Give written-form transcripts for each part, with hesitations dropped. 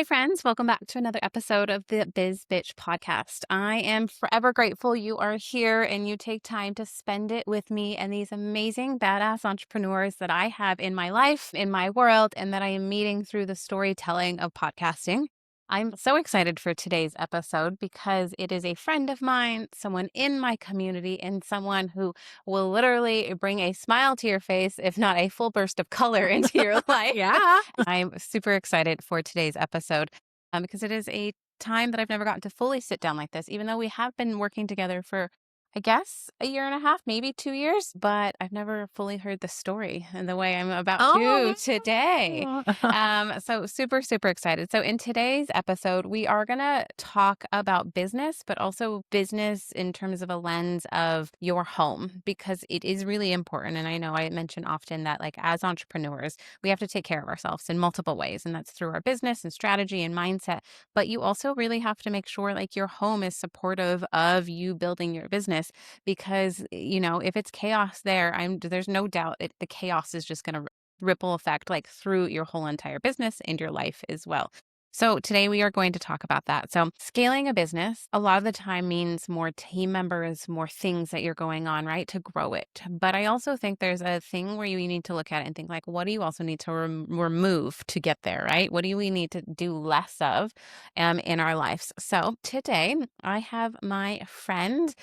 Hi, friends. Welcome back to another episode of the Biz Bitch podcast. I am forever grateful you are here and you take time to spend it with me and these amazing, badass entrepreneurs that I have in my life, in my world, and that I am meeting through the storytelling of podcasting. I'm so excited for today's episode because it is a friend of mine, someone in my community, and someone who will literally bring a smile to your face, if not a full burst of color into your life. Yeah. I'm super excited for today's episode because it is a time that I've never gotten to fully sit down like this, even though we have been working together for, I guess, a year and a half, maybe 2 years, but I've never fully heard the story in the way I'm about to today. So super, super excited. So in today's episode, we are going to talk about business, but also business in terms of a lens of your home, because it is really important. And I know I mention often that like as entrepreneurs, we have to take care of ourselves in multiple ways. And that's through our business and strategy and mindset. But you also really have to make sure like your home is supportive of you building your business, because, if it's chaos there, there's no doubt the chaos is just going to ripple effect like through your whole entire business and your life as well. So today we are going to talk about that. So scaling a business a lot of the time means more team members, more things that you're going on, right, to grow it. But I also think there's a thing where you need to look at it and think like, what do you also need to remove to get there, right? What do we need to do less of in our lives? So today I have my friend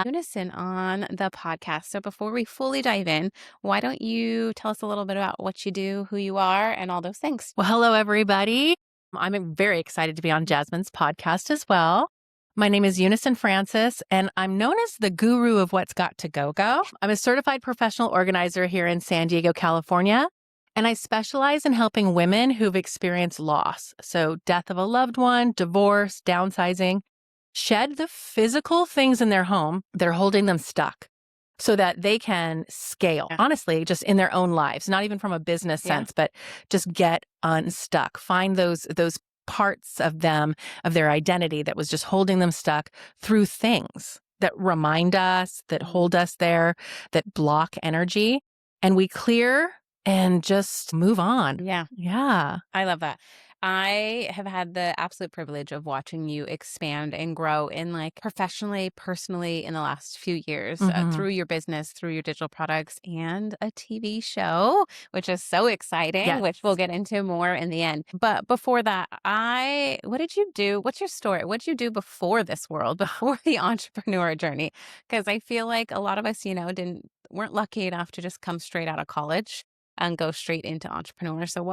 Unison on the podcast. So before we fully dive in, why don't you tell us a little bit about what you do, who you are, and all those things? Well, hello, everybody. I'm very excited to be on Jazmin's podcast as well. My name is Unison Francis, and I'm known as the guru of what's got to go. I'm a certified professional organizer here in San Diego, California, and I specialize in helping women who've experienced loss. So death of a loved one, divorce, downsizing, shed the physical things in their home that are holding them stuck, so that they can scale, honestly, just in their own lives, not even from a business sense, but just get unstuck, find those parts of them, of their identity that was just holding them stuck through things that remind us, that hold us there, that block energy, and we clear and just move on. Yeah. I love that. I have had the absolute privilege of watching you expand and grow in like professionally, personally in the last few years through your business, through your digital products and a TV show, which is so exciting, which we'll get into more in the end. But before that, what did you do? What's your story? What did you do before this world, before the entrepreneur journey? Because I feel like a lot of us, weren't lucky enough to just come straight out of college and go straight into entrepreneur. So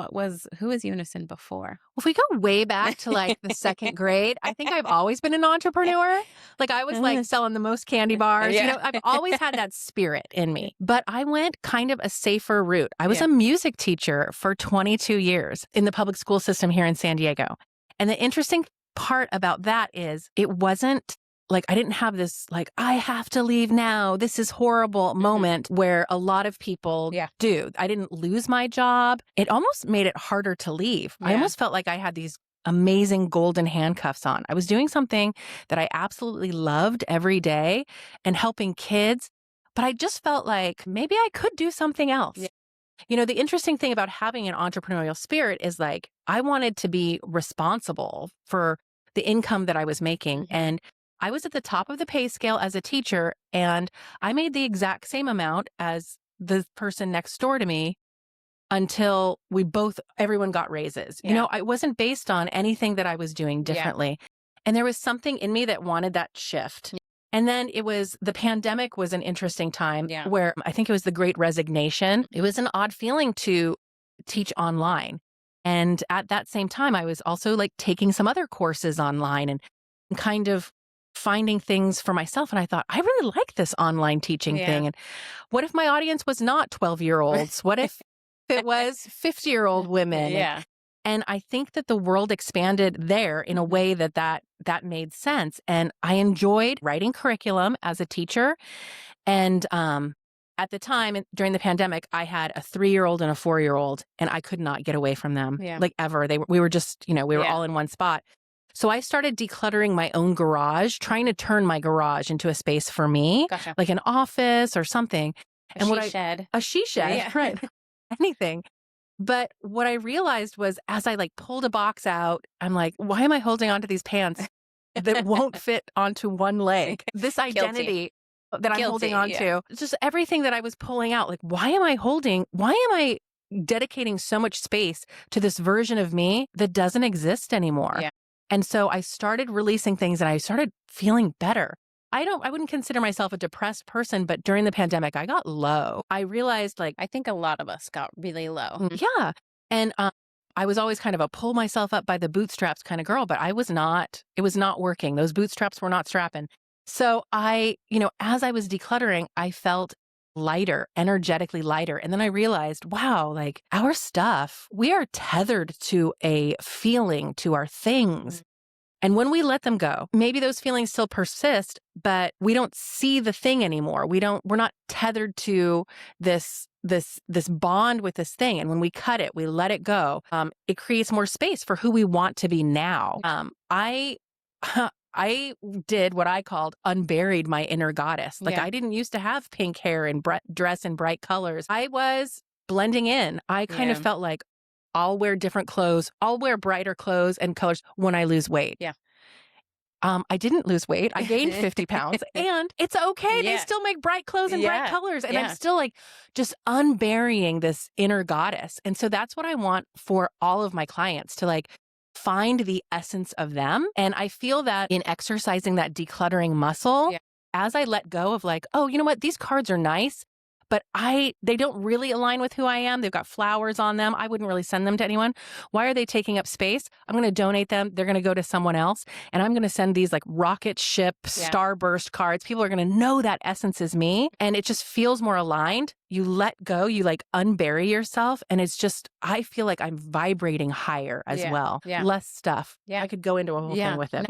who was Unison before? If we go way back to like the second grade, I think I've always been an entrepreneur. Like I was like selling the most candy bars. I've always had that spirit in me, but I went kind of a safer route. I was a music teacher for 22 years in the public school system here in San Diego. And the interesting part about that is it wasn't like I didn't have this like, I have to leave now, this is horrible moment where a lot of people do. I didn't lose my job. It almost made it harder to leave. I almost felt like I had these amazing golden handcuffs on. I was doing something that I absolutely loved every day and helping kids, but I just felt like maybe I could do something else. The interesting thing about having an entrepreneurial spirit is like, I wanted to be responsible for the income that I was making. And I was at the top of the pay scale as a teacher, and I made the exact same amount as the person next door to me until everyone got raises. I wasn't based on anything that I was doing differently. And there was something in me that wanted that shift. And then the pandemic was an interesting time where I think it was the Great Resignation. It was an odd feeling to teach online. And at that same time, I was also like taking some other courses online and kind of finding things for myself. And I thought, I really like this online teaching thing. And what if my audience was not 12-year-olds? What if it was 50-year-old women? And I think that the world expanded there in a way that made sense. And I enjoyed writing curriculum as a teacher. And at the time, during the pandemic, I had a 3-year-old and a 4-year-old, and I could not get away from them like ever. We were just, we were all in one spot. So I started decluttering my own garage, trying to turn my garage into a space for me, like an office or something. A she shed. A she shed, right. Anything. But what I realized was as I like pulled a box out, I'm like, why am I holding onto these pants that won't fit onto one leg? This Guilty. identity that I'm holding Guilty, on yeah. to, just everything that I was pulling out, like, why am I dedicating so much space to this version of me that doesn't exist anymore? Yeah. And so I started releasing things and I started feeling better. I wouldn't consider myself a depressed person, but during the pandemic, I got low. I realized like, I think a lot of us got really low. yeah. And I was always kind of a pull myself up by the bootstraps kind of girl, but it was not working. Those bootstraps were not strapping. So as I was decluttering, I felt lighter, energetically lighter. And then I realized, wow, like our stuff, we are tethered to a feeling, to our things. And when we let them go, maybe those feelings still persist, but we don't see the thing anymore. We're not tethered to this bond with this thing. And when we cut it, we let it go. It creates more space for who we want to be now. I I did what I called unburied my inner goddess. Like I didn't used to have pink hair and dress in bright colors. I was blending in. I kind of felt like I'll wear different clothes. I'll wear brighter clothes and colors when I lose weight. Yeah. I didn't lose weight. I gained 50 pounds and it's okay. They still make bright clothes and bright colors. And I'm still like just unburying this inner goddess. And so that's what I want for all of my clients to like find the essence of them. And I feel that in exercising that decluttering muscle, as I let go of like, oh, you know what? These cards are nice, but they don't really align with who I am. They've got flowers on them. I wouldn't really send them to anyone. Why are they taking up space? I'm going to donate them. They're going to go to someone else. And I'm going to send these like rocket ship, starburst cards. People are going to know that essence is me. And it just feels more aligned. You let go, you like unbury yourself. And it's just, I feel like I'm vibrating higher as well. Less stuff. I could go into a whole thing with it.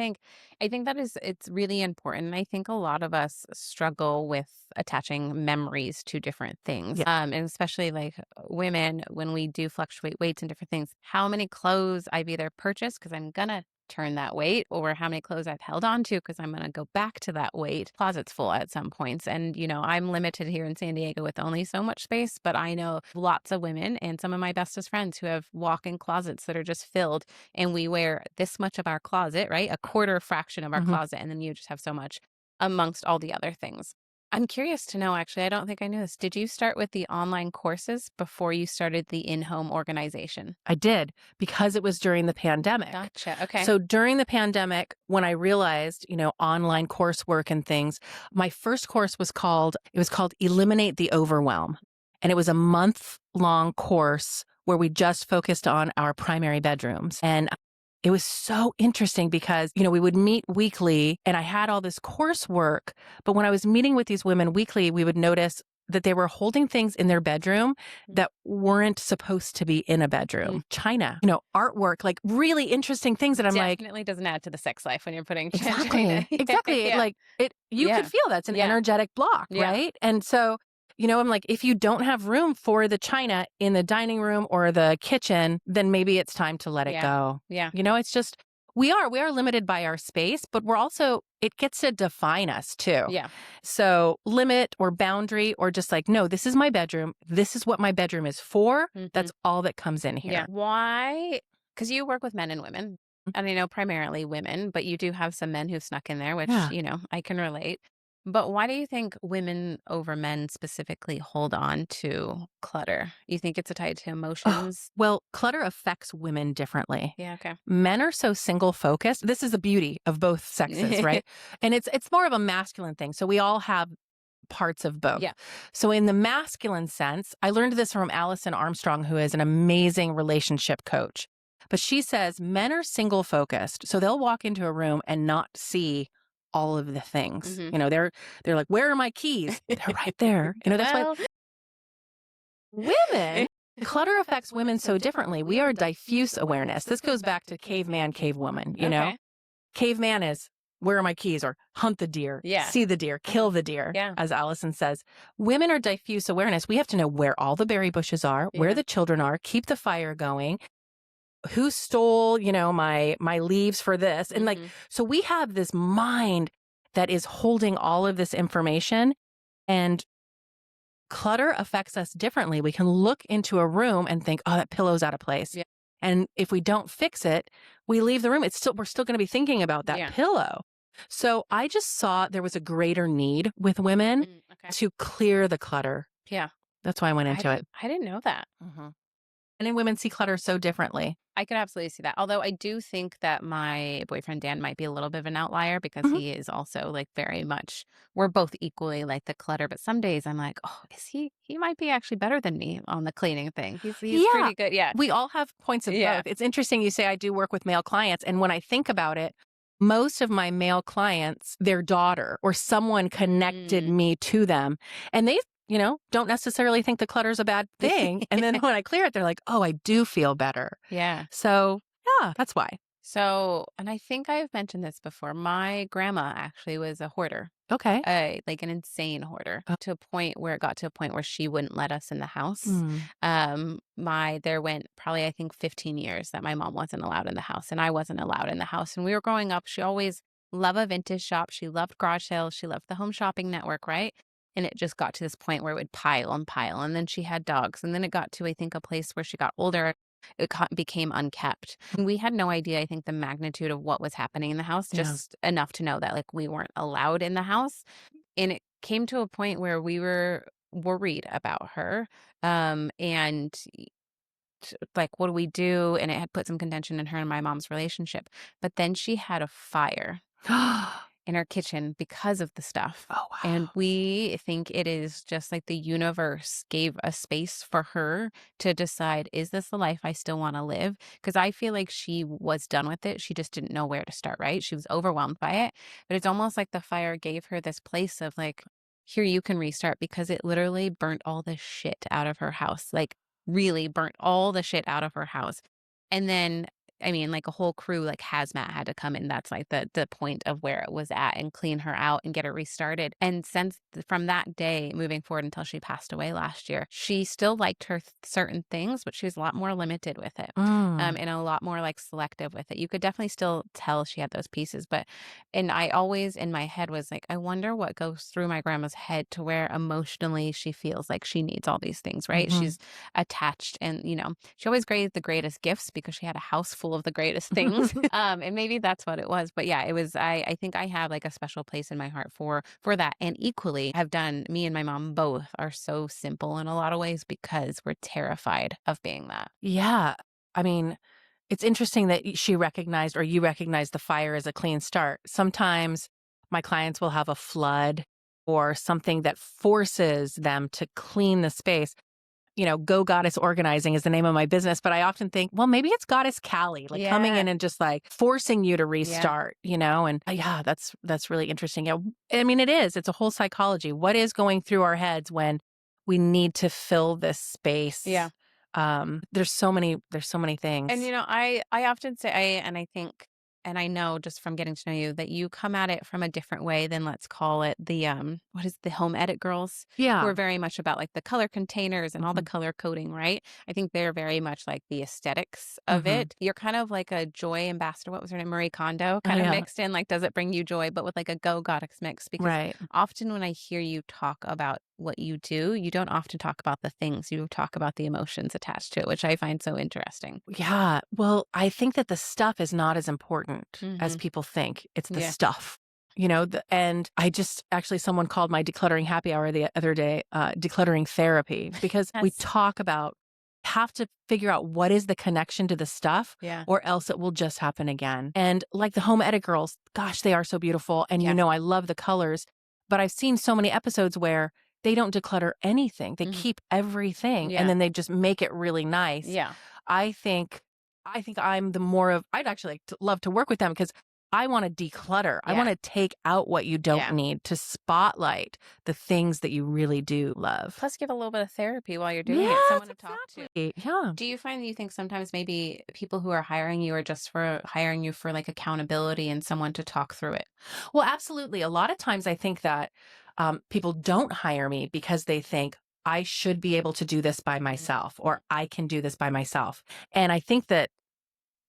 I think that it's really important. I think a lot of us struggle with attaching memories to different things. And especially like women, when we do fluctuate weights and different things, how many clothes I've either purchased because I'm gonna turn that weight, or how many clothes I've held on to because I'm going to go back to that weight. Closet's full at some points. And, I'm limited here in San Diego with only so much space, but I know lots of women and some of my bestest friends who have walk-in closets that are just filled, and we wear this much of our closet, right? A quarter fraction of our closet. And then you just have so much amongst all the other things. I'm curious to know, actually, I don't think I knew this. Did you start with the online courses before you started the in-home organization? I did, because it was during the pandemic. Gotcha. Okay. So during the pandemic, when I realized, online coursework and things, my first course was called Eliminate the Overwhelm. And it was a month-long course where we just focused on our primary bedrooms. And it was so interesting because, we would meet weekly and I had all this coursework, but when I was meeting with these women weekly, we would notice that they were holding things in their bedroom that weren't supposed to be in a bedroom. China, artwork, like really interesting things that I'm like. Definitely doesn't add to the sex life when you're putting Exactly. China. Exactly. Like you could feel that's an energetic block, right? And so, I'm like, if you don't have room for the china in the dining room or the kitchen, then maybe it's time to let it go. Yeah. It's just, we are limited by our space, but we're also, it gets to define us too. Yeah. So limit or boundary or just like, no, this is my bedroom. This is what my bedroom is for. That's all that comes in here. Yeah. Why? Because you work with men and women, and I know primarily women, but you do have some men who've snuck in there, which, I can relate. But why do you think women over men specifically hold on to clutter? You think it's tied to emotions? Well, clutter affects women differently. Yeah, okay. Men are so single focused. This is the beauty of both sexes, right? And it's more of a masculine thing. So we all have parts of both. Yeah. So in the masculine sense, I learned this from Allison Armstrong, who is an amazing relationship coach. But she says men are single focused. So they'll walk into a room and not see all of the things. They're like, where are my keys? They're right there. That's why women, clutter affects women so differently. We are diffuse awareness. This goes back to caveman, cavewoman, Caveman is, where are my keys? Or hunt the deer, see the deer, kill the deer, as Allison says. Women are diffuse awareness. We have to know where all the berry bushes are, where the children are, keep the fire going. Who stole, my leaves for this? And so we have this mind that is holding all of this information. And clutter affects us differently. We can look into a room and think, oh, that pillow's out of place. Yeah. And if we don't fix it, we leave the room. We're still going to be thinking about that pillow. So I just saw there was a greater need with women to clear the clutter. Yeah. That's why I went into it. I didn't know that. And then women see clutter so differently. I could absolutely see that. Although I do think that my boyfriend, Dan, might be a little bit of an outlier because he is also like very much, we're both equally like the clutter. But some days I'm like, oh, he might be actually better than me on the cleaning thing. He's pretty good. Yeah. We all have points of both. It's interesting you say I do work with male clients. And when I think about it, most of my male clients, their daughter or someone connected me to them. And they don't necessarily think the clutter's a bad thing. And then when I clear it, they're like, oh, I do feel better. Yeah. So, yeah, that's why. So, and I think I've mentioned this before. My grandma actually was a hoarder. Okay. Like an insane hoarder to a point where it got to a point where she wouldn't let us in the house. There went probably, I think, 15 years that my mom wasn't allowed in the house and I wasn't allowed in the house. And we were growing up. She always loved a vintage shop. She loved garage sales. She loved the home shopping network, right? And it just got to this point where it would pile and pile. And then she had dogs. And then it got to, I think, a place where she got older. It became unkept. And we had no idea, I think, the magnitude of what was happening in the house, just enough to know that like we weren't allowed in the house. And it came to a point where we were worried about her. And like, what do we do? And it had put some contention in her and my mom's relationship. But then she had a fire in our kitchen because of the stuff. Oh, wow. And we think it is just like the universe gave a space for her to decide, is this the life I still want to live? Because I feel like she was done with it. She just didn't know where to start, right? She was overwhelmed by it. But it's almost like the fire gave her this place of like, here, you can restart, because it literally burnt all the shit out of her house. Like, really burnt all the shit out of her house. And then, I mean, like a whole crew, like hazmat had to come in. That's like the point of where it was at, and clean her out and get her restarted. And from that day moving forward until she passed away last year, she still liked her certain things, but she was a lot more limited with it, and a lot more like selective with it. You could definitely still tell she had those pieces, and I always in my head was like, I wonder what goes through my grandma's head to where emotionally she feels like she needs all these things, right? She's attached, and she always gave the greatest gifts because she had a house full of the greatest things. And maybe that's what it was. But yeah, it was, I think I have like a special place in my heart for that. And equally me and my mom both are so simple in a lot of ways because we're terrified of being that. Yeah. I mean, it's interesting that you recognized the fire as a clean start. Sometimes my clients will have a flood or something that forces them to clean the space. Go Goddess Organizing is the name of my business. But I often think, well, maybe it's Goddess Callie, like coming in and just like forcing you to restart, and that's really interesting. Yeah. I mean, it's a whole psychology. What is going through our heads when we need to fill this space? Yeah. There's so many things. And, I often say, and I think, and I know just from getting to know you that you come at it from a different way than, let's call it the, what is the home edit girls? Yeah. Who are very much about like the color containers and all the color coding, right? I think they're very much like the aesthetics of it. You're kind of like a joy ambassador. What was her name? Marie Kondo kind of mixed in, like, does it bring you joy, but with like a Go Goddess mix? Because often when I hear you talk about what you do, you don't often talk about the things, you talk about the emotions attached to it, which I find so interesting. Yeah. Well, I think that the stuff is not as important as people think. It's the stuff, and I just actually, someone called my decluttering happy hour the other day, decluttering therapy, because we talk about have to figure out what is the connection to the stuff, or else it will just happen again. And like the home edit girls, gosh, they are so beautiful. And I love the colors, but I've seen so many episodes where they don't declutter anything. They keep everything and then they just make it really nice. Yeah. I think I'm the more of, I'd actually love to work with them because I want to declutter. I want to take out what you don't need to spotlight the things that you really do love. Plus give a little bit of therapy while you're doing it. Someone to talk to. Yeah. Do you find that you think sometimes maybe people who are hiring you are just for hiring you for like accountability and someone to talk through it? Well, absolutely. A lot of times I think that people don't hire me because they think I should be able to do this by myself, or I can do this by myself. And I think that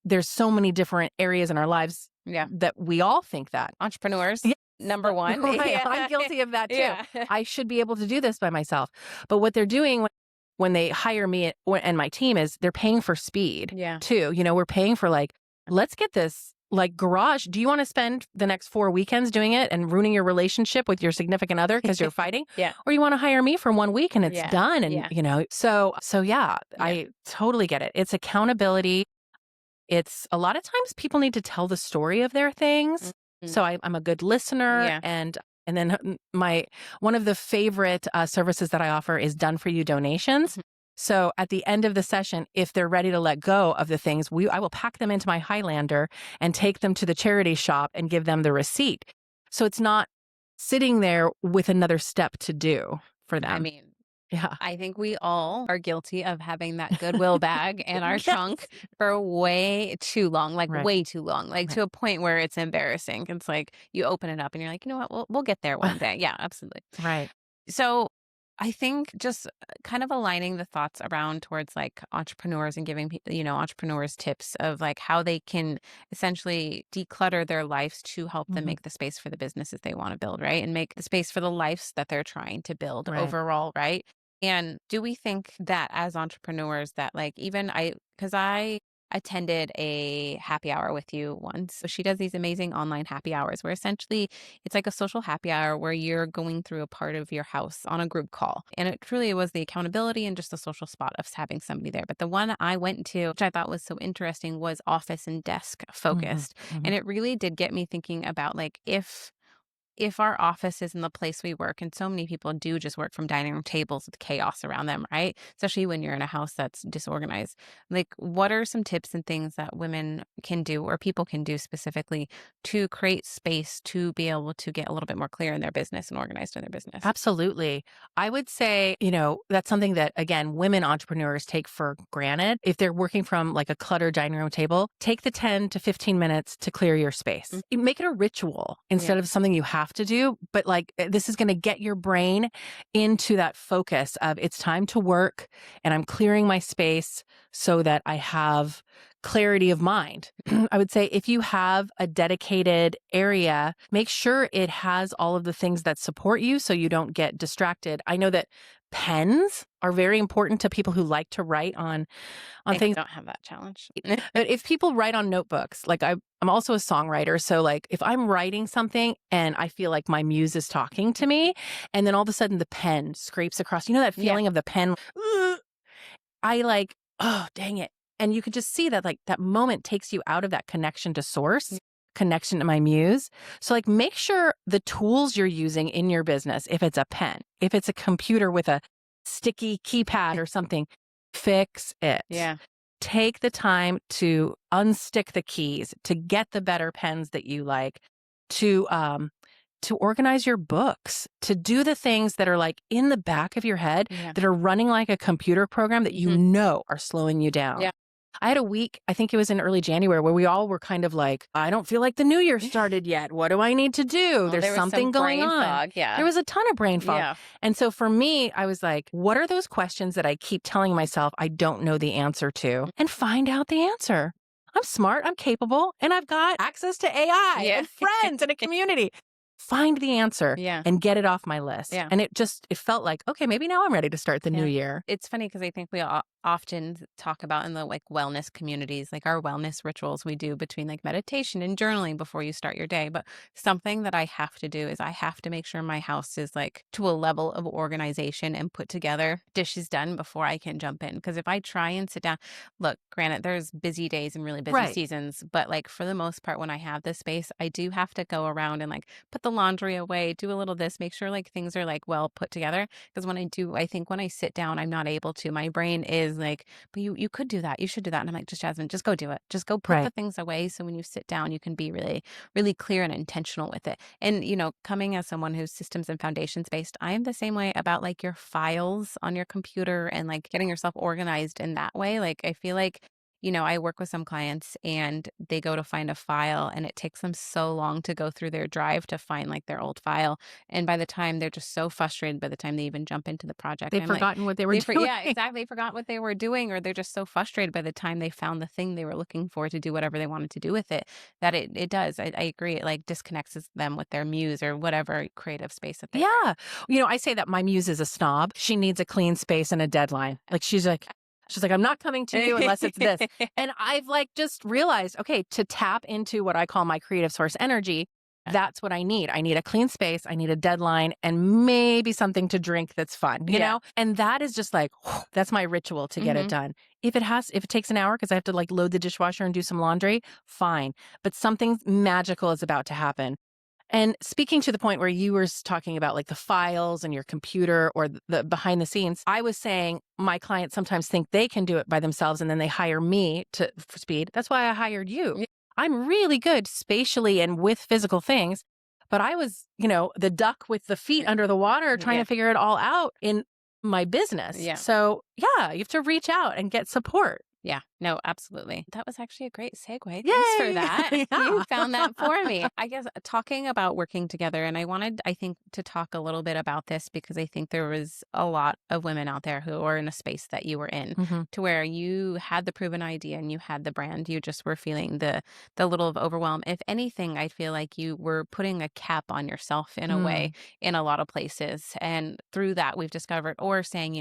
there's so many different areas in our lives that we all think that. Entrepreneurs. Yeah, Number one. Right, Yeah. I'm guilty of that too. Yeah. I should be able to do this by myself. But what they're doing when they hire me and my team is they're paying for speed Yeah. too. We're paying for like, let's get this like garage. Do you want to spend the next 4 weekends doing it and ruining your relationship with your significant other because you're fighting? Yeah. Or you want to hire me for 1 week and it's Yeah. done? And, Yeah. so yeah, I totally get it. It's accountability. It's a lot of times people need to tell the story of their things. Mhm. So I'm a good listener. Yeah. And then one of the favorite services that I offer is done for you donations. Mhm. So at the end of the session, if they're ready to let go of the things, I will pack them into my Highlander and take them to the charity shop and give them the receipt. So it's not sitting there with another step to do for them. I mean, yeah. I think we all are guilty of having that Goodwill bag in our Yes. trunk for way too long, like Right. way too long, like Right. to a point where it's embarrassing. It's like you open it up and you're like, you know what, we'll get there one day. Yeah, absolutely. Right. So I think just kind of aligning the thoughts around towards like entrepreneurs and giving entrepreneurs tips of like how they can essentially declutter their lives to help them Mhm. make the space for the businesses they want to build, right? And make the space for the lives that they're trying to build Right. overall, right? And do we think that as entrepreneurs that like because I attended a happy hour with you once. So she does these amazing online happy hours where essentially it's like a social happy hour where you're going through a part of your house on a group call. And it truly was the accountability and just the social spot of having somebody there. But the one I went to, which I thought was so interesting, was office and desk focused. Mhm. And it really did get me thinking about like if our office is in the place we work, and so many people do just work from dining room tables with chaos around them, right? Especially when you're in a house that's disorganized. Like, what are some tips and things that women can do or people can do specifically to create space to be able to get a little bit more clear in their business and organized in their business? Absolutely. I would say, that's something that, again, women entrepreneurs take for granted. If they're working from like a cluttered dining room table, take the 10 to 15 minutes to clear your space. Mm. You make it a ritual instead of something you have to do. But like, this is going to get your brain into that focus of it's time to work and I'm clearing my space so that I have clarity of mind. I would say if you have a dedicated area, make sure it has all of the things that support you so you don't get distracted. I know that pens are very important to people who like to write on I things. don't have that challenge. But if people write on notebooks, like I'm also a songwriter. So like if I'm writing something and I feel like my muse is talking to me and then all of a sudden the pen scrapes across, that feeling of the pen, I like, oh, dang it. And you could just see that like that moment takes you out of that connection to source, connection to my muse. So like make sure the tools you're using in your business, if it's a pen, if it's a computer with a sticky keypad or something, fix it. Yeah. Take the time to unstick the keys, to get the better pens that you like, to organize your books, to do the things that are like in the back of your head that are running like a computer program that are slowing you down. Yeah. I had a week, I think it was in early January, where we all were kind of like, I don't feel like the new year started yet. What do I need to do? Well, There's there was something some going brain on. fog, yeah. There was a ton of brain fog. Yeah. And so for me, I was like, what are those questions that I keep telling myself I don't know the answer to? And find out the answer. I'm smart, I'm capable, and I've got access to AI and friends and a community. Find the answer and get it off my list. Yeah. And it felt like, okay, maybe now I'm ready to start the new year. It's funny because I think we often talk about in the like wellness communities, like our wellness rituals we do between like meditation and journaling before you start your day. But something that I have to do is I have to make sure my house is like to a level of organization and put together, dishes done before I can jump in. Because if I try and sit down, look, granted, there's busy days and really busy seasons, but like for the most part, when I have this space, I do have to go around and like put the laundry away, do a little this, make sure like things are like well put together. Because when I do, I think when I sit down, I'm not able to. My brain is like, but you could do that. You should do that. And I'm like, just Jazmin, just go do it. Just go put the things away. So when you sit down, you can be really, really clear and intentional with it. And, coming as someone who's systems and foundations based, I am the same way about like your files on your computer and like getting yourself organized in that way. Like, I feel like I work with some clients and they go to find a file and it takes them so long to go through their drive to find like their old file. And by the time they're just so frustrated by the time they even jump into the project, They've I'm like, forgotten what they were doing. yeah, exactly. Forgot what they were doing, or they're just so frustrated by the time they found the thing they were looking for to do whatever they wanted to do with it that it does. I agree. It like disconnects them with their muse or whatever creative space that they were Yeah. I say that my muse is a snob. She needs a clean space and a deadline. Like she's like, I'm not coming to you unless it's this. in. And I've like just realized, okay, to tap into what I call my creative source energy, that's what I need. I need a clean space. I need a deadline and maybe something to drink that's fun, you Yeah. know? And that is just like, that's my ritual to get it done. If it takes an hour because I have to like load the dishwasher and do some laundry, fine. But something magical is about to happen. And speaking to the point where you were talking about like the files and your computer or the behind the scenes, I was saying my clients sometimes think they can do it by themselves and then they hire me for speed. That's why I hired you. Yeah. I'm really good spatially and with physical things, but I was, the duck with the feet under the water trying Yeah. to figure it all out in my business. Yeah. So yeah, you have to reach out and get support. Yeah, no, absolutely. That was actually a great segue. Thanks for Yay! that. You Yeah. found that for me. I guess talking about working together, and I think, to talk a little bit about this because I think there was a lot of women out there who are in a space that you were in Mhm. to where you had the proven idea and you had the brand. You just were feeling the little of overwhelm. If anything, I feel like you were putting a cap on yourself in a way in a lot of places. And through that, we've discovered, or saying,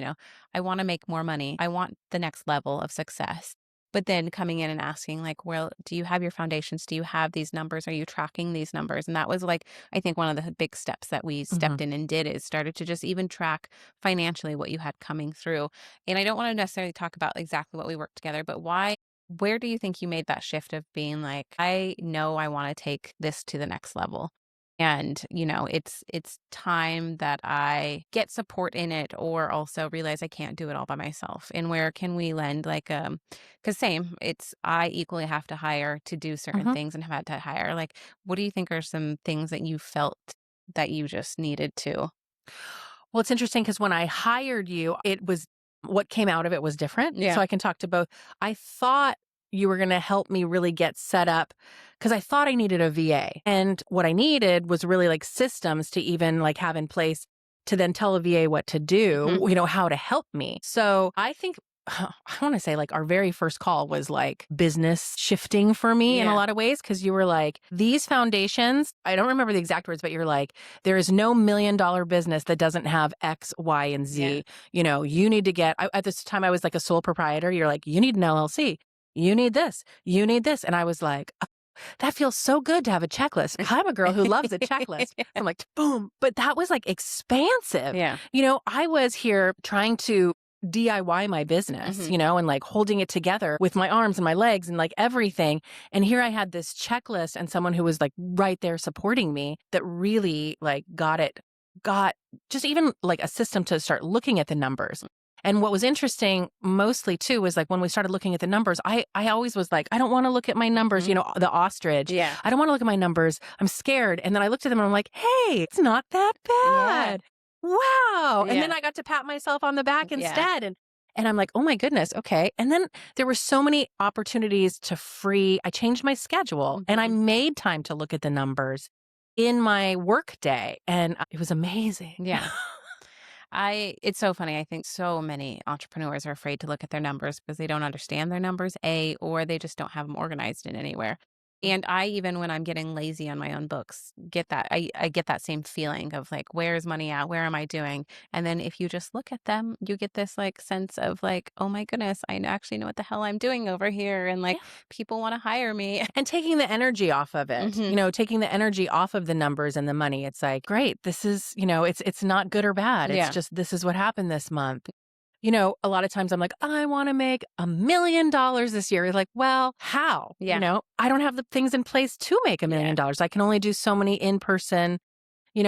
I want to make more money. I want the next level of success. But then coming in and asking, like, well, do you have your foundations? Do you have these numbers? Are you tracking these numbers? And that was like, I think one of the big steps that we stepped Mhm. in and did is started to just even track financially what you had coming through. And I don't want to necessarily talk about exactly what we worked together, but where do you think you made that shift of being like, I know I want to take this to the next level? And, it's time that I get support in it or also realize I can't do it all by myself. And where can we lend because same, it's I equally have to hire to do certain Mhm. things and have had to hire. Like, what do you think are some things that you felt that you just needed to? Well, it's interesting because when I hired you, what came out of it was different. Yeah. So I can talk to both. I thought you were going to help me really get set up because I thought I needed a VA. And what I needed was really like systems to even like have in place to then tell a VA what to do, how to help me. So I think I want to say like our very first call was like business shifting for me in a Yeah. lot of ways because you were like, these foundations, I don't remember the exact words, but you're like, there is no $1 million business that doesn't have X, Y, and Z. Yeah. You need to at this time I was like a sole proprietor. You're like, you need an LLC. You need this. You need this. And I was like, that feels so good to have a checklist. I'm a girl who loves a checklist. So I'm like, boom. But that was like expansive. Yeah. I was here trying to DIY my business, Mhm. and like holding it together with my arms and my legs and like everything. And here I had this checklist and someone who was like right there supporting me that really like got just even like a system to start looking at the numbers. And what was interesting mostly too was like when we started looking at the numbers, I always was like, I don't want to look at my numbers, the ostrich. Yeah. I don't want to look at my numbers. I'm scared. And then I looked at them and I'm like, hey, it's not that Yeah. bad. Wow. And then Yeah. I got to pat myself on the back Yeah. instead. And I'm like, oh my goodness. Okay. And then there were so many opportunities I changed my schedule and I Mhm. made time to look at the numbers in my work day. And it was amazing. Yeah. It's so funny. I think so many entrepreneurs are afraid to look at their numbers because they don't understand their numbers, or they just don't have them organized in anywhere. And I, even when I'm getting lazy on my own books, get that. I get that same feeling of like, where is money at? Where am I doing? And then if you just look at them, you get this like sense of like, oh my goodness, actually know what the hell I'm doing over here. And like, Yeah. people want to hire me. And taking the energy off of it, Mhm. taking the energy off of the numbers and the money. It's like, great, this is, it's not good or bad. It's Yeah. just, this is what happened this month. A lot of times I'm like, I want to make $1 million this year. You're like, well, how? Yeah. I don't have the things in place to make $1 million. Yeah. I can only do so many in person, There's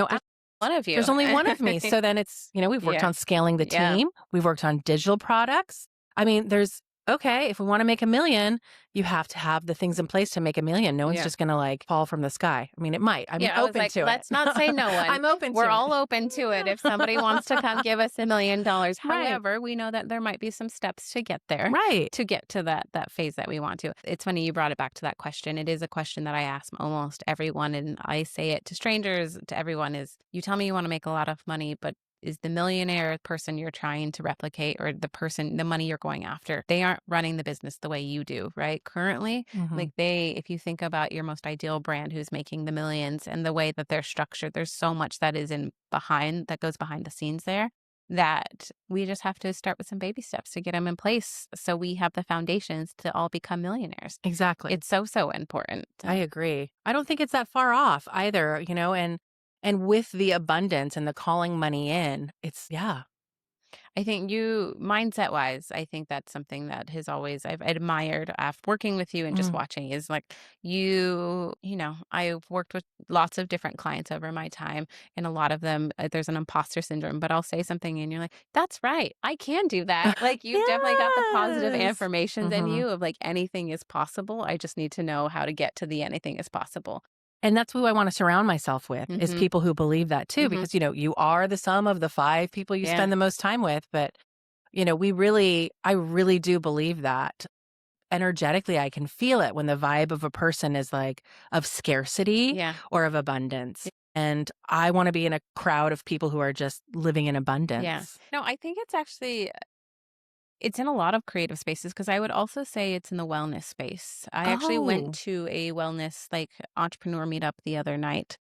one of you. there's only one of me. So then we've worked Yeah. on scaling the Yeah. team. We've worked on digital products. I mean, there's okay, if we want to make 1 million, you have to have the things in place to make 1 million. No one's Yeah. just going to like fall from the sky. I mean, it might. I'm Yeah, I was open like, to it. let's not say no one. I'm open We're to it. all open to it if somebody wants to come give us $1 million. Right. However, we know that there might be some steps to get there, Right. to get to that phase that we want to. It's funny you brought it back to that question. It is a question that I ask almost everyone, and I say it to strangers, to everyone is, you tell me you want to make a lot of money, but is the millionaire person you're trying to replicate, or the money you're going after, they aren't running the business the way you do, right? Currently, Hmm. like if you think about your most ideal brand who's making the millions and the way that they're structured, there's so much that is that goes behind the scenes there, that we just have to start with some baby steps to get them in place so we have the foundations to all become millionaires. Exactly. It's so, so important. I agree. I don't think it's that far off either, and with the abundance and the calling money in, it's yeah. I think mindset wise, I think that's something that has always I've admired after working with you and just Mm. watching is like I've worked with lots of different clients over my time, and a lot of them, there's an imposter syndrome, but I'll say something and you're like, that's right, I can do that. Like you've definitely got the positive Yes. affirmations in Mhm. you of like anything is possible. I just need to know how to get to the anything is possible. And that's who I wanna surround myself with, is Mhm. people who believe that too, Mhm. because, you are the sum of the 5 people you Yeah. spend the most time with, but, I really do believe that. Energetically, I can feel it when the vibe of a person is, like, of scarcity Yeah. or of abundance, and I wanna be in a crowd of people who are just living in Yeah. abundance. No, I think it's in a lot of creative spaces because I would also say it's in the wellness space. I actually went Oh, to a wellness like entrepreneur meetup the other night,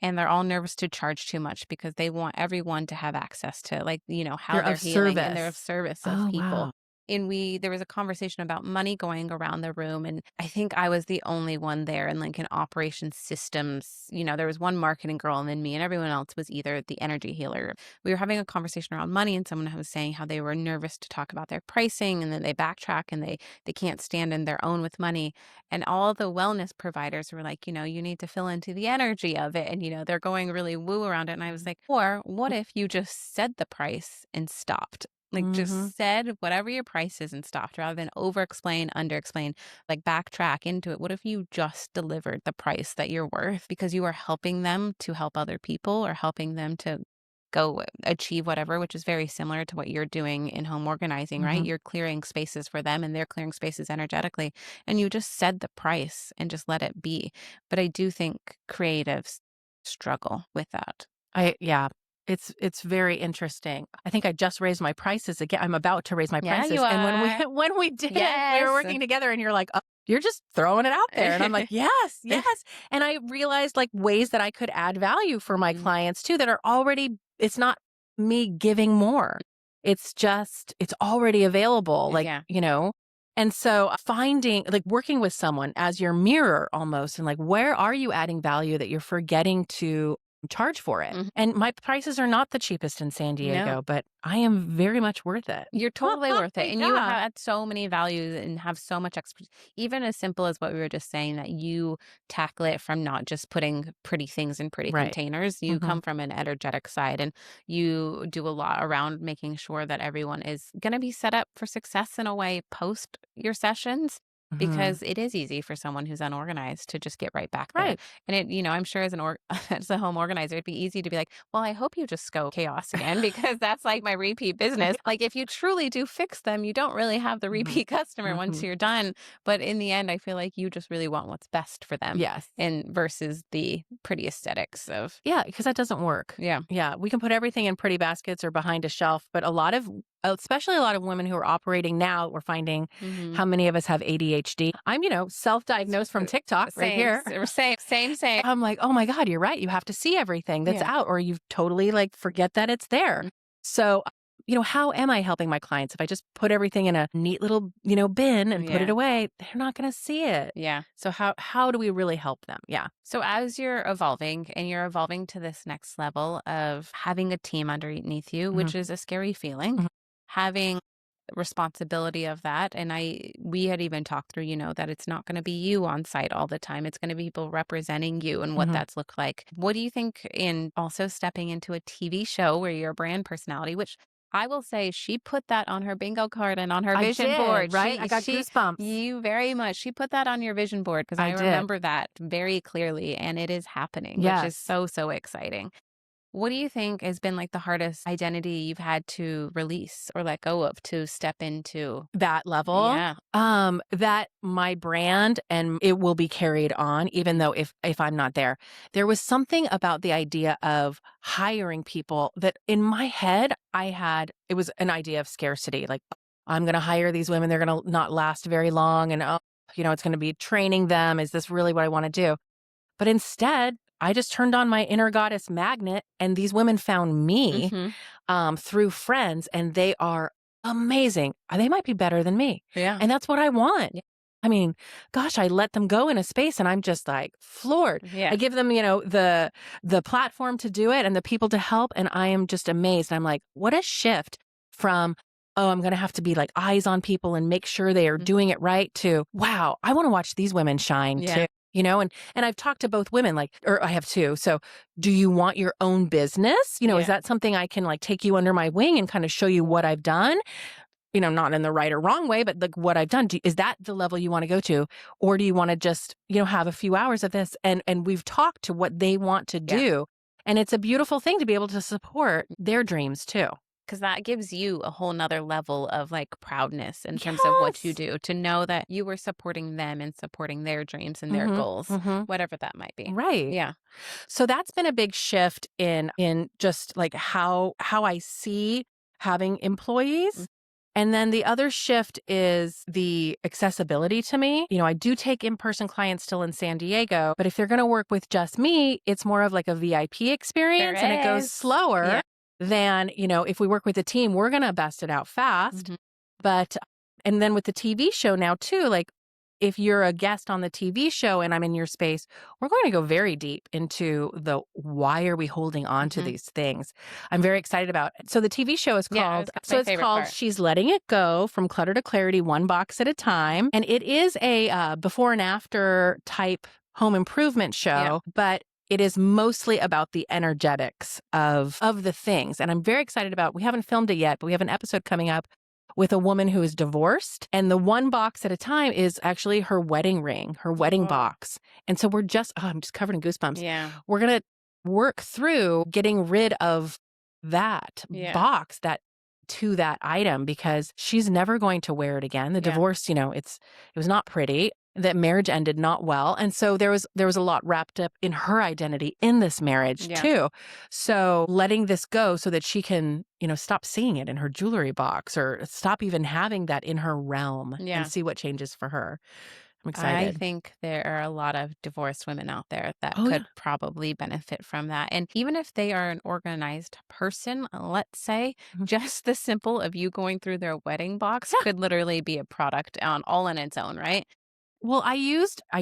and they're all nervous to charge too much because they want everyone to have access to how they're they're of healing and they're of service. service of Oh, people. wow. And there was a conversation about money going around the room. And I think I was the only one there in like an operations systems. There was one marketing girl and then me, and everyone else was either the energy healer. We were having a conversation around money, and someone was saying how they were nervous to talk about their pricing, and then they backtrack and they can't stand in their own with money. And all the wellness providers were like, you need to fill into the energy of it. And, they're going really woo around it. And I was like, or what if you just said the price and stopped? Like Mhm. just said whatever your price is and stopped rather than over explain, under explain, like backtrack into it. What if you just delivered the price that you're worth because you are helping them to help other people or helping them to go achieve whatever, which is very similar to what you're doing in home organizing, right? Mhm. You're clearing spaces for them and they're clearing spaces energetically. And you just said the price and just let it be. But I do think creatives struggle with that. Yeah, it's very interesting. I think I just raised my prices again. I'm about to raise my Yeah, you prices, and when we are. when we did, we were Yes. working together, and you're like, "Oh, you're just throwing it out there," and I'm like, "Yes, yes," and I realized like ways that I could add value for my Mhm. clients too that are already. It's not me giving more. It's already available, like Yeah. And so finding like working with someone as your mirror almost, and like where are you adding value that you're forgetting to charge for it. Mhm. And my prices are not the cheapest in San No. Diego, but I am very much worth it. You're totally worth it, and you Yeah. have so many values and have so much expertise. Even as simple as what we were just saying, that you tackle it from not just putting pretty things in pretty Right. containers. You Hmm. come from an energetic side, and you do a lot around making sure that everyone is going to be set up for success in a way post your sessions. Hmm. Because it is easy for someone who's unorganized to just get right back there. Right. And I'm sure as a home organizer, it'd be easy to be like, well, I hope you just go chaos again because that's like my repeat business. Like if you truly do fix them, you don't really have the Hmm. repeat customer once Hmm. you're done. But in the end, I feel like you just really want what's best for them Yes. and versus the pretty aesthetics of, Yeah, because that doesn't work. yeah. Yeah, we can put everything in pretty baskets or behind a shelf, but especially a lot of women who are operating now, we're finding Hmm. how many of us have ADHD. I'm, self-diagnosed from TikTok right Same, here. same. I'm like, "Oh my god, you're right. You have to see everything that's Yeah. out or you totally, like, forget that it's there." Mm. So, how am I helping my clients? If I just put everything in a neat little, bin and put it Yeah. away, they're not gonna see it. Yeah. So how do we really help them? Yeah. So as you're evolving and you're evolving to this next level of having a team underneath you, Mhm, which is a scary feeling, mhm, having responsibility of that. And we had even talked through, that it's not going to be you on site all the time. It's going to be people representing you and what mhm. that's looked like. What do you think in also stepping into a TV show where you're a brand personality, which I will say she put that on her bingo card and on her I vision board. did, right? I got goosebumps. You very much, she put that on your vision board because I I did. remember that very clearly and it is happening, which is Yes. so, so exciting. What do you think has been like the hardest identity you've had to release or let go of to step into? That level, Yeah. that my brand and it will be carried on even though if I'm not there. There was something about the idea of hiring people that in my head it was an idea of scarcity. Like, I'm gonna hire these women, they're gonna not last very long and, oh, it's gonna be training them. Is this really what I wanna do? But instead, I just turned on my inner goddess magnet and these women found me Hmm. through friends, and they are amazing. They might be better than me. Yeah. And that's what I want. Yeah. I mean, gosh, I let them go in a space and I'm just like floored. Yeah. I give them, the platform to do it and the people to help. And I am just amazed. I'm like, what a shift from, oh, I'm going to have to be like eyes on people and make sure they are Mhm. doing it right to, wow, I want to watch these women shine Yeah. too. And I've talked to both women, like, or I have two. So do you want your own business? Is Yeah. that something I can like take you under my wing and kind of show you what I've done? Not in the right or wrong way, but like what I've done. Is that the level you want to go to? Or do you want to just, have a few hours of this? And we've talked to what they want to Yeah. do. And it's a beautiful thing to be able to support their dreams too. Because that gives you a whole nother level of like proudness in terms of what you Yes. do, to know that you were supporting them and supporting their dreams and their Mm-hmm. goals, Mm-hmm. whatever that might be. Right. Yeah. So that's been a big shift in just like how I see having Mm. employees. And then the other shift is the accessibility to me. I do take in-person clients still in San Diego, but if they're going to work with just me, it's more of like a VIP experience and it There goes is. slower Yeah. than, if we work with a team, we're going to bust it out fast. Mhm. But and then with the TV show now too, like if you're a guest on the TV show and I'm in your space, we're going to go very deep into the why are we holding on to Mhm. these things. I'm very excited about it. So the TV show is Yeah, called that's my favorite part. She's Letting It Go From Clutter to Clarity, One Box at a Time. And it is a before and after type home improvement Yeah. show, but it is mostly about the energetics of the things. And I'm very excited about, we haven't filmed it yet, but we have an episode coming up with a woman who is divorced. And the one box at a time is actually her wedding ring, her wedding Whoa. box. And so I'm just covered in goosebumps. Yeah. We're going to work through getting rid of that Yeah. box, that item, because she's never going to wear it again. The Yeah. divorce, it was not pretty. That marriage ended not well. And so there was a lot wrapped up in her identity in this marriage Yeah. too. So letting this go so that she can, stop seeing it in her jewelry box or stop even having that in her realm Yeah. and see what changes for her. I'm I excited. think there are a lot of divorced women out there that Oh yeah. could probably benefit from that. And even if they are an organized person, let's say, Mhm. just the simple of you going through their wedding box Yeah. could literally be a product on all on its own, right? Well, I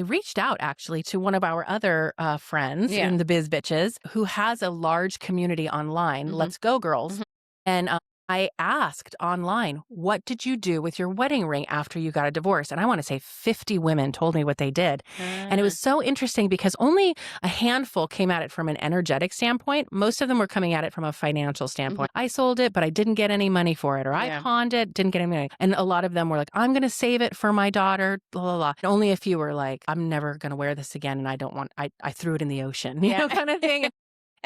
reached out actually to one of our other friends Yeah. in the Biz Bitches who has a large community online, Hmm. Let's Go Girls. Hmm. And I asked online, what did you do with your wedding ring after you got a divorce? And I want to say 50 women told me what they did. And it was so interesting because only a handful came at it from an energetic standpoint. Most of them were coming at it from a financial standpoint. I sold it, but I didn't get any money for it. Or I Yeah. pawned it, didn't get any money. And a lot of them were like, I'm going to save it for my daughter, blah, blah, blah. And only a few were like, I'm never going to wear this again. And I threw it in the ocean, Yeah. kind of thing.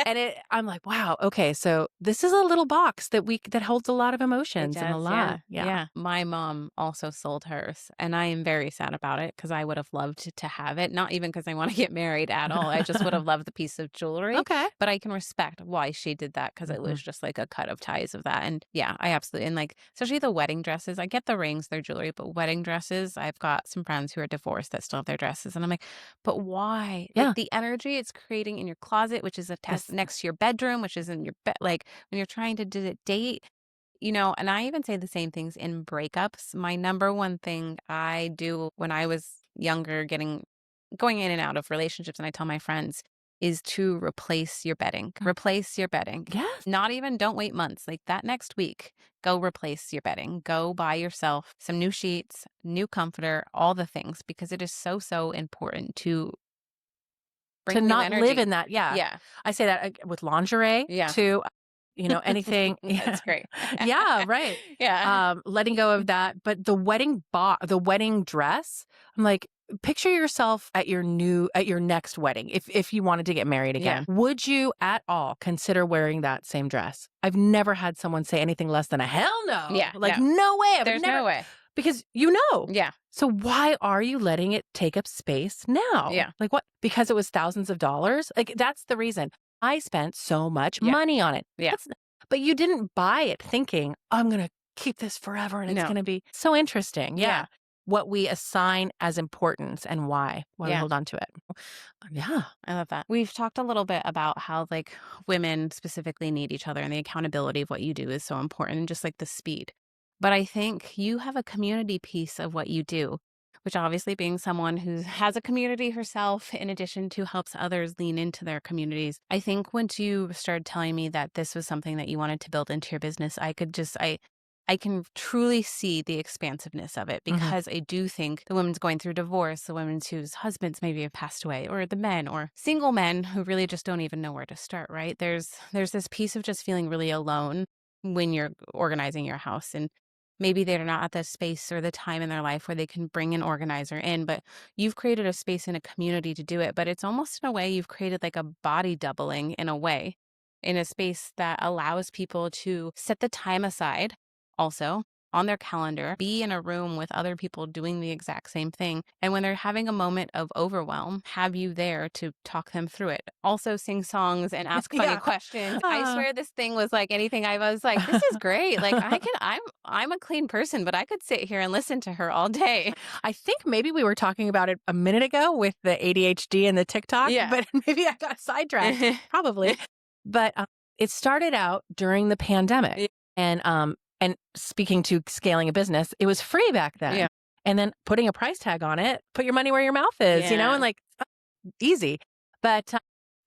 And I'm like, wow, okay, so this is a little box that holds a lot of It emotions and a does, lot. yeah. Yeah. My mom also sold hers, and I am very sad about it because I would have loved to have it. Not even because I want to get married at all. I just would have loved the piece of jewelry. Okay. But I can respect why she did that because it was just like a cut of ties of that. And yeah, I absolutely, and like, especially the wedding dresses, I get the rings, their jewelry, but wedding dresses, I've got some friends who are divorced that still have their dresses. And I'm like, but why? Yeah. Like the energy it's creating in your closet, which is Yes. next to your bedroom, which is in your bed, like when you're trying to date, and I even say the same things in breakups. My number one thing I do when I was younger, going in and out of relationships, and I tell my friends, is to replace your bedding. Replace your bedding. Yes. Not even, don't wait months. Like that next week, go replace your bedding. Go buy yourself some new sheets, new comforter, all the things, because it is so, so important to To bring new not live energy. in that. Yeah. Yeah. I say that with lingerie Yeah. too. anything. That's great. Yeah, right. Yeah. Letting go of that. But the wedding dress, I'm like, picture yourself at your next wedding. If you wanted to get married again, would you at all consider wearing that same dress? I've never had someone say anything less than a hell no. Yeah. Like, no way. There's no way. Because Yeah. So why are you letting it take up space now? Yeah. Like what? Because it was thousands of dollars? Like that's the reason. I spent so much money on it. Yeah. But you didn't buy it thinking, I'm going to keep this forever and it's going to be so interesting. Yeah. What we assign as importance and why we hold on to it. Yeah. I love that. We've talked a little bit about how like women specifically need each other and the accountability of what you do is so important and just like the speed. But I think you have a community piece of what you do, which obviously being someone who has a community herself, in addition to helps others lean into their communities. I think once you started telling me that this was something that you wanted to build into your business, I can truly see the expansiveness of it because I do think the women's going through divorce, the women whose husbands maybe have passed away, or the men or single men who really just don't even know where to start, right? There's this piece of just feeling really alone when you're organizing your house, and maybe they're not at the space or the time in their life where they can bring an organizer in, but you've created a space in a community to do it. But it's almost in a way you've created like a body doubling in a way, in a space that allows people to set the time aside also on their calendar, be in a room with other people doing the exact same thing. And when they're having a moment of overwhelm, have you there to talk them through it. Also sing songs and ask funny questions. I swear this thing was like anything. I was like, this is great. Like I'm a clean person, but I could sit here and listen to her all day. I think maybe we were talking about it a minute ago with the ADHD and the TikTok, but maybe I got sidetracked. Probably. But it started out during the pandemic. And speaking to scaling a business, it was free back then. Yeah. And then putting a price tag on it, put your money where your mouth is, and like easy. But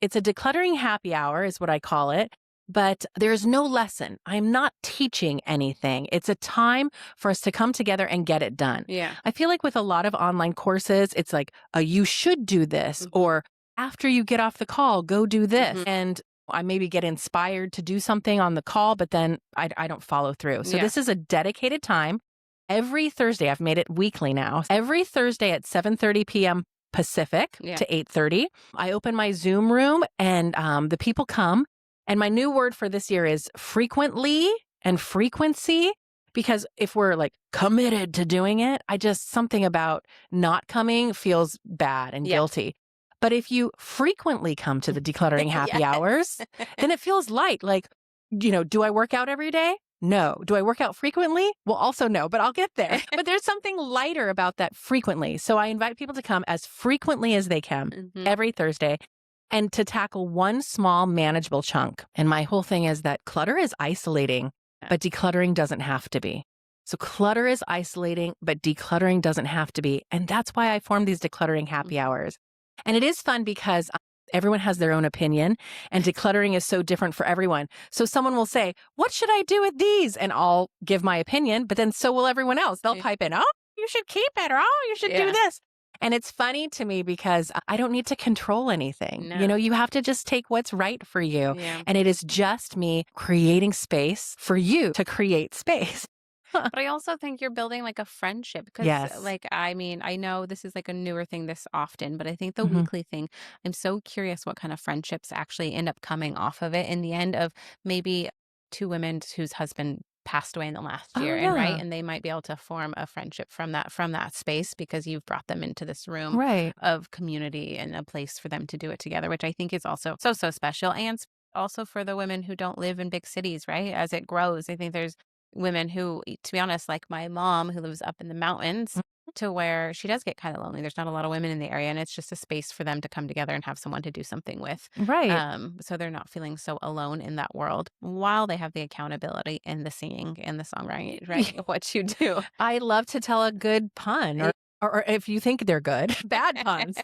it's a decluttering happy hour is what I call it. But there's no lesson. I'm not teaching anything. It's a time for us to come together and get it done. Yeah. I feel like with a lot of online courses, it's like, you should do this, or after you get off the call, go do this. And I maybe get inspired to do something on the call, but then I don't follow through. So this is a dedicated time. Every Thursday, I've made it weekly now. Every Thursday at 7:30 p.m. Pacific to 8:30, I open my Zoom room and the people come. And my new word for this year is frequently and frequency. Because if we're like committed to doing it, something about not coming feels bad and guilty. But if you frequently come to the decluttering happy hours, then it feels light. Like, do I work out every day? No. Do I work out frequently? Well, also no, but I'll get there. But there's something lighter about that frequently. So I invite people to come as frequently as they can every Thursday and to tackle one small manageable chunk. And my whole thing is that clutter is isolating, but decluttering doesn't have to be. So clutter is isolating, but decluttering doesn't have to be. And that's why I formed these decluttering happy hours. And it is fun because everyone has their own opinion and decluttering is so different for everyone. So someone will say, what should I do with these? And I'll give my opinion, but then so will everyone else. They'll pipe in, oh, you should keep it, or oh, you should do this. And it's funny to me because I don't need to control anything. No. You have to just take what's right for you. Yeah. And it is just me creating space for you to create space. But I also think you're building like a friendship because like, I mean, I know this is like a newer thing this often, but I think the weekly thing, I'm so curious what kind of friendships actually end up coming off of it in the end of maybe two women whose husband passed away in the last year and they might be able to form a friendship from that space because you've brought them into this room of community and a place for them to do it together, which I think is also so special. And also for the women who don't live in big cities, right? As it grows, I think there's women who, to be honest, like my mom who lives up in the mountains to where she does get kind of lonely. There's not a lot of women in the area and it's just a space for them to come together and have someone to do something with. Right. So they're not feeling so alone in that world while they have the accountability and the singing and the songwriting, right? What you do. I love to tell a good pun or if you think they're good, bad puns.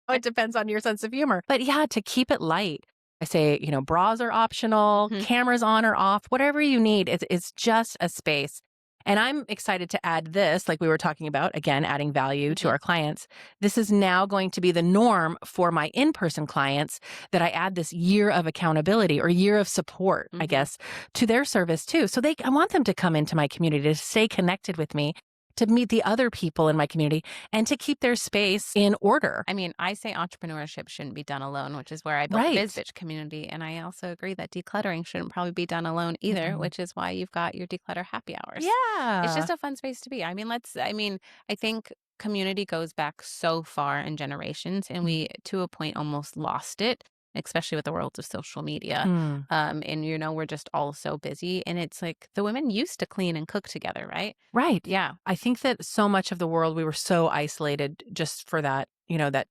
It depends on your sense of humor. But yeah, to keep it light. I say, bras are optional, cameras on or off, whatever you need. It's just a space. And I'm excited to add this, like we were talking about, again, adding value to our clients. This is now going to be the norm for my in-person clients, that I add this year of accountability or year of support, I guess, to their service too. So I want them to come into my community, to stay connected with me, to meet the other people in my community, and to keep their space in order. I mean, I say entrepreneurship shouldn't be done alone, which is where I built the Biz Bitch community. And I also agree that decluttering shouldn't probably be done alone either, which is why you've got your declutter happy hours. Yeah. It's just a fun space to be. I mean, I think community goes back so far in generations, and we, to a point, almost lost it, especially with the world of social media. And, we're just all so busy. And it's like the women used to clean and cook together, right? Right. Yeah. I think that so much of the world, we were so isolated just for that,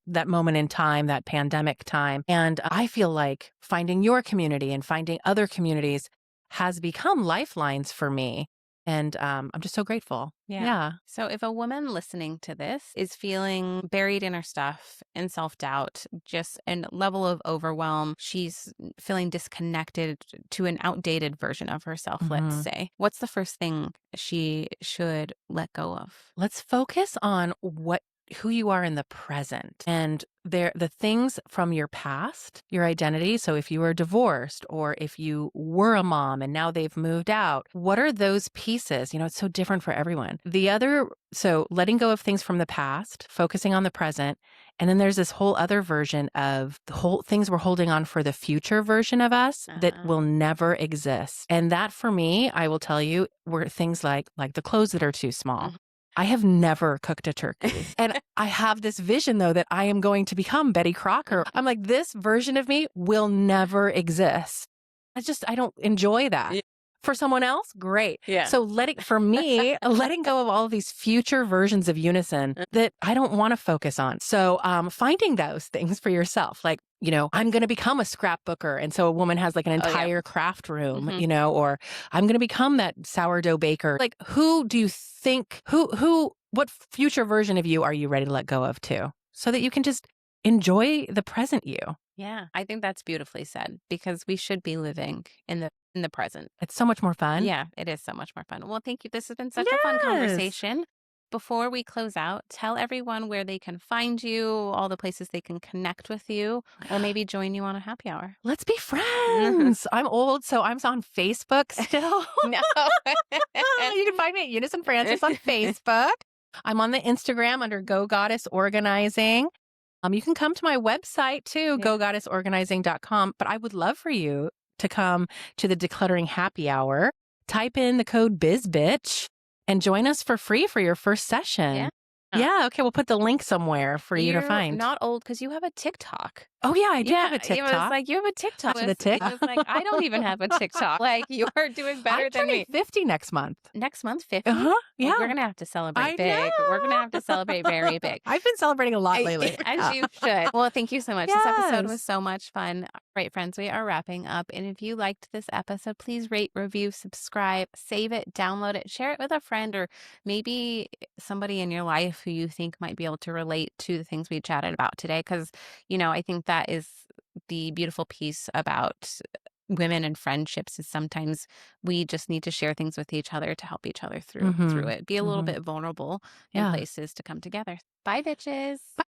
that moment in time, that pandemic time. And I feel like finding your community and finding other communities has become lifelines for me. And I'm just so grateful. Yeah. So if a woman listening to this is feeling buried in her stuff and self-doubt, just a level of overwhelm, she's feeling disconnected to an outdated version of herself, let's say, what's the first thing she should let go of? Let's focus on who you are in the present, and the things from your past, your identity. So if you were divorced, or if you were a mom and now they've moved out, what are those pieces? It's so different for everyone. So letting go of things from the past, focusing on the present. And then there's this whole other version of the whole things we're holding on for the future version of us that will never exist. And that, for me, I will tell you, were things like the clothes that are too small. I have never cooked a turkey. And I have this vision, though, that I am going to become Betty Crocker. I'm like, this version of me will never exist. I don't enjoy that. Yeah. For someone else, great. Yeah. So for me, letting go of all of these future versions of Unison that I don't want to focus on. So finding those things for yourself, like, I'm going to become a scrapbooker. And so a woman has like an entire craft room, or I'm going to become that sourdough baker. Like, who do you think, what future version of you are you ready to let go of too? So that you can just enjoy the present you. Yeah, I think that's beautifully said, because we should be living in the present. It's so much more fun. Yeah, it is so much more fun. Well, thank you. This has been such a fun conversation. Before we close out, tell everyone where they can find you, all the places they can connect with you, or maybe join you on a happy hour. Let's be friends. I'm old, so I'm on Facebook still. No. You can find me at Unison Francis on Facebook. I'm on the Instagram under Go Goddess Organizing. You can come to my website too, gogoddessorganizing.com. But I would love for you to come to the Decluttering Happy Hour. Type in the code BizBitch and join us for free for your first session. Yeah. Yeah. Okay. We'll put the link somewhere for you to find. You're not old because you have a TikTok. Oh, yeah. I do have a TikTok. It was like, you have a TikTok. The tick? It was like, I don't even have a TikTok. Like, you're doing better than me. I'm turning 50 next month. Next month, 50? Yeah. Well, we're going to have to celebrate big. We're going to have to celebrate very big. I've been celebrating a lot lately. As you should. Well, thank you so much. This episode was so much fun. All right, friends, we are wrapping up. And if you liked this episode, please rate, review, subscribe, save it, download it, share it with a friend, or maybe somebody in your life who you think might be able to relate to the things we chatted about today. Because, I think that is the beautiful piece about women and friendships, is sometimes we just need to share things with each other to help each other through it. Be a little bit vulnerable in places to come together. Bye, bitches. Bye.